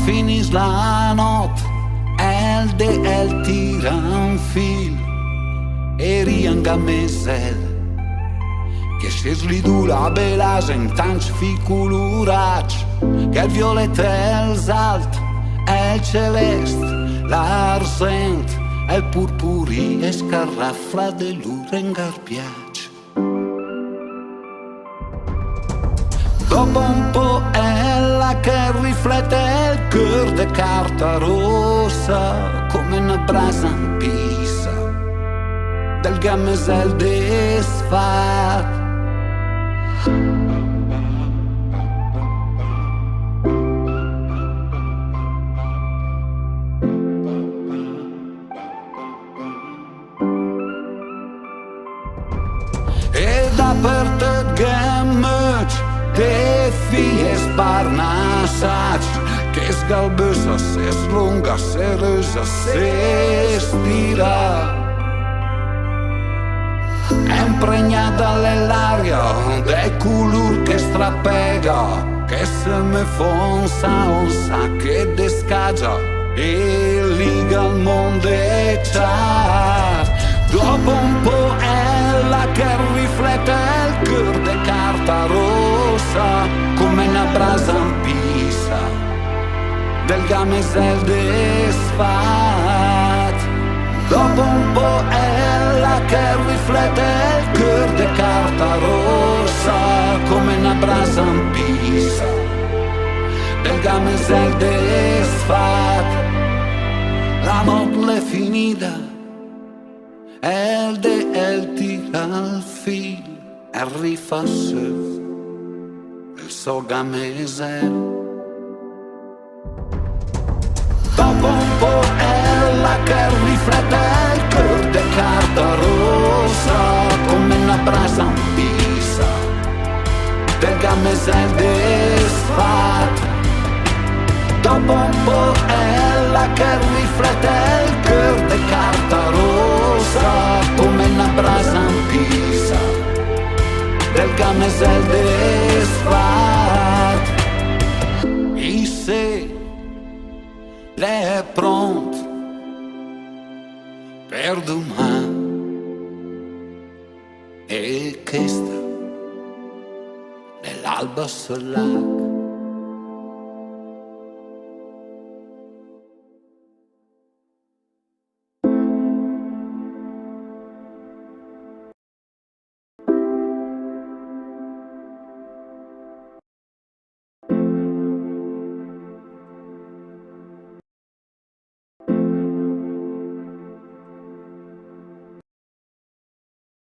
finís la nit, el tira un fil e rianga mesel che scesli du la belasa in tanci fi colorats, che il violet è il salt, è il celeste, l'arsent, è il purpuri e scarrafla dell'urengarpiac. Dopo un po' è la che riflette il cœur de carta rossa come una brasa in pisa del gamesel desfat. E da per tot gammet de fies barnassats che sgalbessa, se slunga, se resa, se stira, impregnata nell'aria dei color che strapega, che se me fonsa un sa che descagia e liga il mondo e c'ha. Dopo un po' è la che riflette il cœur de carta rossa come una brasa in pisa del gamesel desfat. Dopo un po' è la che riflette il cœur de carta rossa come una brasa in pisa del gamesel desfat. La notte è finita, el tira al fil e rifà su il suo gamesel. Dopo un po' è la che riflette il cœur de carta rossa come una brasa in pisa del gamesel desfat. Dopo un po' è la che riflette il cœur de carta rossa come una brasa in pisa del gamesel desfat. E se lei è pronta per domani e questa nell'alba sul lago